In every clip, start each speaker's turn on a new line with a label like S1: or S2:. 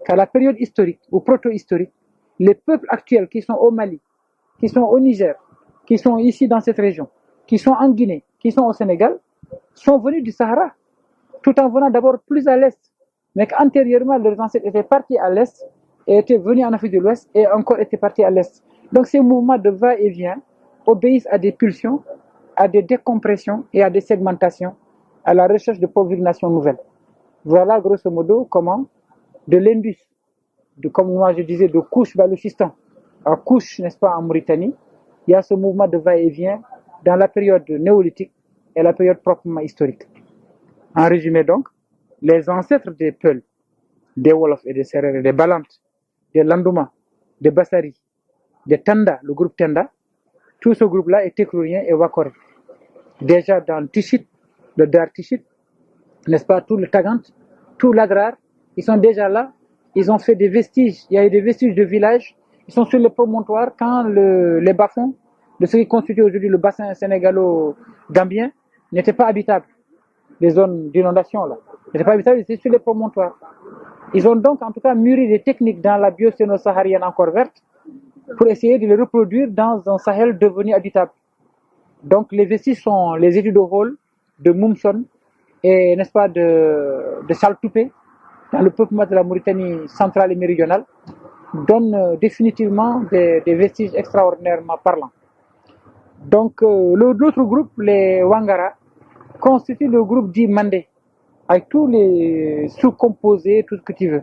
S1: qu'à la période historique ou proto-historique, les peuples actuels qui sont au Mali, qui sont au Niger, qui sont ici dans cette région, qui sont en Guinée, qui sont au Sénégal, sont venus du Sahara, tout en venant d'abord plus à l'est, mais qu'antérieurement, leurs ancêtres étaient partis à l'est et étaient venus en Afrique de l'Ouest et encore étaient partis à l'est. Donc ces mouvements de va-et-vient obéissent à des pulsions, à des décompressions et à des segmentations, à la recherche de populations nouvelles. Voilà grosso modo comment de l'Indus, comme moi je disais, de Kouch Balochistan à Kouch, n'est-ce pas, en Mauritanie, il y a ce mouvement de va-et-vient dans la période néolithique et la période proprement historique. En résumé donc, les ancêtres des Peuls, des Wolofs et des Sérères, des Balantes, des Landouma, des Bassari, des Tanda, le groupe Tanda, tout ce groupe-là est Tekrourien et Wakore. Déjà dans Tichit, le Dar Tichit, n'est-ce pas, tout le Tagant, tout l'Adrar, ils sont déjà là, ils ont fait des vestiges, il y a eu des vestiges de villages, ils sont sur les promontoires quand les bas-fonds de ce qui constitue aujourd'hui le bassin sénégalo-gambien n'étaient pas habitables. Les zones d'inondation là, n'étaient pas habitables, ils étaient sur les promontoires. Ils ont donc en tout cas mûri des techniques dans la biocéno-saharienne encore verte pour essayer de les reproduire dans un Sahel devenu habitable. Donc les vestiges sont les études au vol de Moumson et n'est-ce pas de Chaltoupé dans le peuplement de la Mauritanie centrale et méridionale donnent définitivement des vestiges extraordinairement parlants. Donc l'autre groupe, les Wangara, constitue le groupe dit Mandé, avec tous les sous-composés, tout ce que tu veux.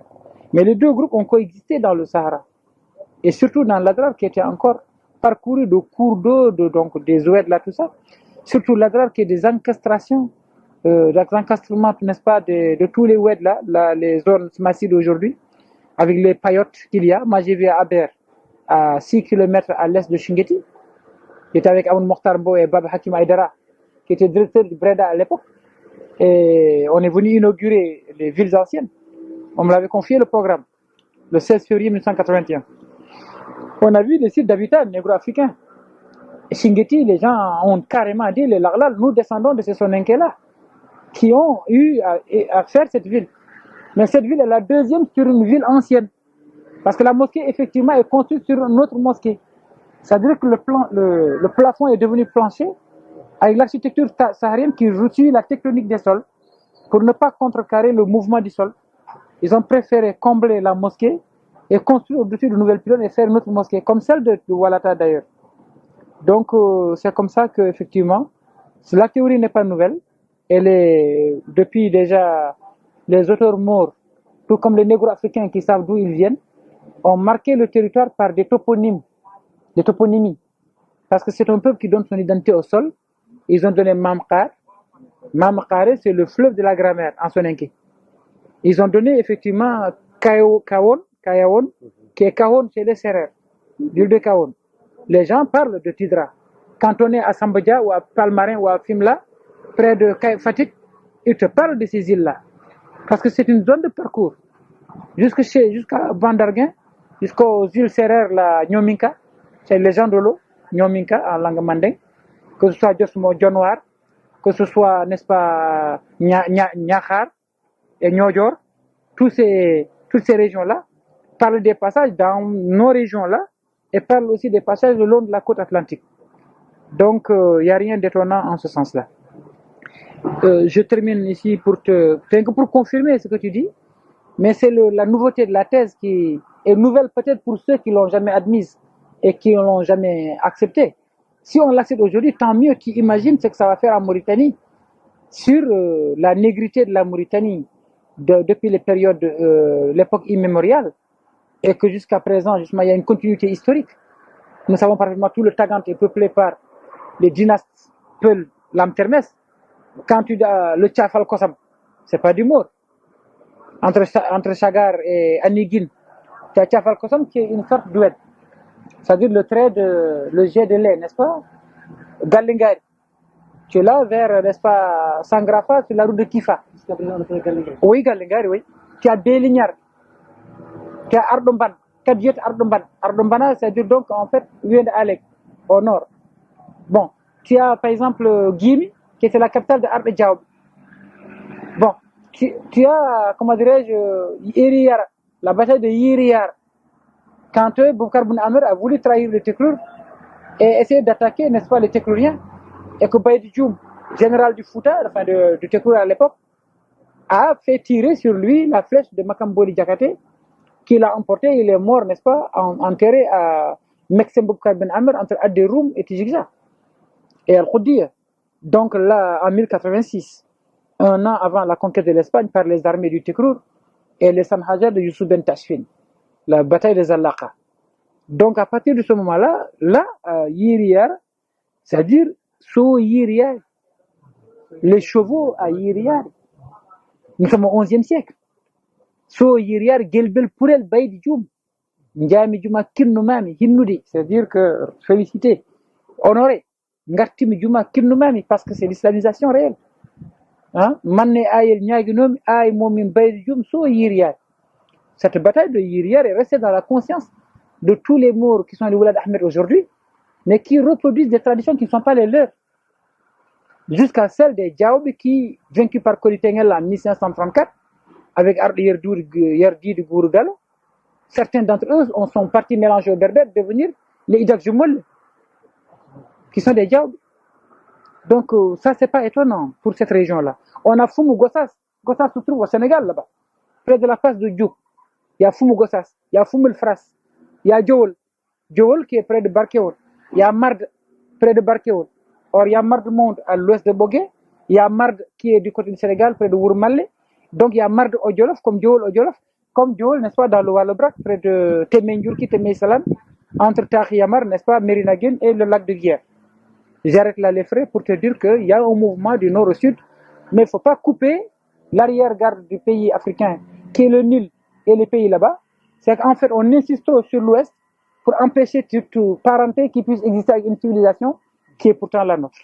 S1: Mais les deux groupes ont coexisté dans le Sahara. Et surtout dans l'Adrar qui était encore parcouru de cours d'eau, donc des oueds là, tout ça. Surtout l'Adrar qui est des encastrations, des encastrements, n'est-ce pas, de tous les oueds là, les zones massives d'aujourd'hui, avec les paillotes qu'il y a. Moi j'ai vu à Aber, à 6 km à l'est de Shingeti. J'étais avec Aoun Mokhtarbo et Bab Hakim Aydara, qui était directeur de Breda à l'époque. Et on est venu inaugurer les villes anciennes. On me l'avait confié le programme, le 16 février 1981. On a vu des sites d'habitat négro-africains. Shingeti, les gens ont carrément dit, les Laglal, nous descendons de ces Soninké-là, qui ont eu à faire cette ville. Mais cette ville est la deuxième sur une ville ancienne. Parce que la mosquée, effectivement, est construite sur une autre mosquée. C'est-à-dire que le plafond est devenu plancher avec l'architecture saharienne qui retue la tectonique des sols pour ne pas contrecarrer le mouvement du sol. Ils ont préféré combler la mosquée et construire au-dessus de nouvelles pylônes et faire une autre mosquée, comme celle de Walata d'ailleurs. Donc c'est comme ça qu'effectivement, la théorie n'est pas nouvelle. Elle est, depuis déjà, les auteurs morts, tout comme les négro-africains qui savent d'où ils viennent, ont marqué le territoire par des toponymes, des toponymies. Parce que c'est un peuple qui donne son identité au sol. Ils ont donné Mamkar. Mamkar, c'est le fleuve de la grammaire en soninké. Ils ont donné effectivement Kawon, qui est Kawon chez les Sérères, l'île de Kawon. Les gens parlent de Tidra. Quand on est à Sambodja ou à Palmarin ou à Fimela, près de Fatik, ils te parlent de ces îles-là. Parce que c'est une zone de parcours. Jusqu'à Bandarguin, jusqu'aux îles Sérères, la Nyominka, c'est les gens de l'eau, Nyominka en langue mandingue, que ce soit Josmo Djonwar, que ce soit, n'est-ce pas, Nyahar et Nyojor, toutes ces régions-là parlent des passages dans nos régions-là et parlent aussi des passages le long de la côte atlantique. Donc, il n'y a rien d'étonnant en ce sens-là. Je termine ici pour confirmer ce que tu dis, mais c'est la nouveauté de la thèse qui est nouvelle peut-être pour ceux qui l'ont jamais admise et qui ne l'ont jamais acceptée. Si on l'accepte aujourd'hui, tant mieux. Tu imagines ce que ça va faire en Mauritanie sur la négrité de la Mauritanie depuis les périodes, l'époque immémoriale, et que jusqu'à présent, justement, il y a une continuité historique. Nous savons parfaitement tout le Tagant est peuplé par les dynastes Peul, Lamtermes. Quand tu dis le Tchafal Kossam, c'est pas d'humour. Entre Chagar et Anigin, tu as Tchafal Kossam qui est une sorte d'oued. C'est-à-dire le jet de lait, n'est-ce pas? Galingari. Tu es là vers, n'est-ce pas, Sangrafa, sur la route de Kifa. Oui, Galingari, oui. Tu as Bélignar. Tu as Ardomban. Kadiet Ardomban. Ardombana, c'est-à-dire donc, en fait, vient d'Alek, au nord. Bon. Tu as, par exemple, Guimi, qui était la capitale de Arde Djaoub. Bon. Tu as, comment dirais-je, Iri Yara, la bataille de Yiriyar, quand Boubacar Boun Amr a voulu trahir le Tekrour et essayer d'attaquer, n'est-ce pas, les Tekrouriens, et que Baïd Djoum, général du Fouta, enfin du Tekrour à l'époque, a fait tirer sur lui la flèche de Makamboli Diakhaté, qu'il a emporté, il est mort, n'est-ce pas, enterré à Meksem Boubacar Ben Amr entre Adderoum et Tijigza et Al-Khoudiya. Donc là, en 1086, un an avant la conquête de l'Espagne par les armées du Tekrour et les Sanhajar de Youssouf Ben Tashfin, la bataille des Allaqa. Donc à partir de ce moment-là, Yiriyar, c'est-à-dire So Yiriyar, les chevaux à Yiriyar. Nous sommes au XIe siècle. So Yiriyar Gelbel Pourel Baïd Djoum, Ndiami Djouma Kirnoumami, Hinnoudi, c'est-à-dire que félicité, honoré, Ngartimi Djouma Kirnoumami, parce que c'est l'islamisation réelle. Mané Ayel Nyaginomi, Ay Momin Baïd Djoum, So Yiriyar. Cette bataille de Yiriyar est restée dans la conscience de tous les morts qui sont les Oulad Ahmed aujourd'hui, mais qui reproduisent des traditions qui ne sont pas les leurs. Jusqu'à celle des Djaoub qui, vaincus par Kolitengel en 1534, avec Yardi de Gourougalo, certains d'entre eux sont partis mélanger aux Berbères, devenir les Idak Jumoul, qui sont des Djaoub. Donc ça, c'est pas étonnant pour cette région-là. On a Foumou Gossas. Gossas se trouve au Sénégal, là-bas, près de la place de Djouk. Il y a Foumou Gossas, il y a Foumou El Fras, il y a Djowol qui est près de Barkéol, il y a Mard près de Barkéol. Or, il y a Mard Monde à l'ouest de Bogué, il y a Mard qui est du côté du Sénégal, près de Wourmalé. Donc, il y a Mard au Djolof, comme Djowol, n'est-ce pas, dans le Wallobrak, près de Temenjourki, Temeisalam, entre Takhiyamar, n'est-ce pas, Mérinaguine et le lac de Guière. J'arrête là les frais pour te dire qu'il y a un mouvement du nord au sud, mais il ne faut pas couper l'arrière-garde du pays africain, qui est le Nil et les pays là-bas. C'est qu'en fait, on insiste trop sur l'ouest pour empêcher toute parenté qui puisse exister avec une civilisation qui est pourtant la nôtre.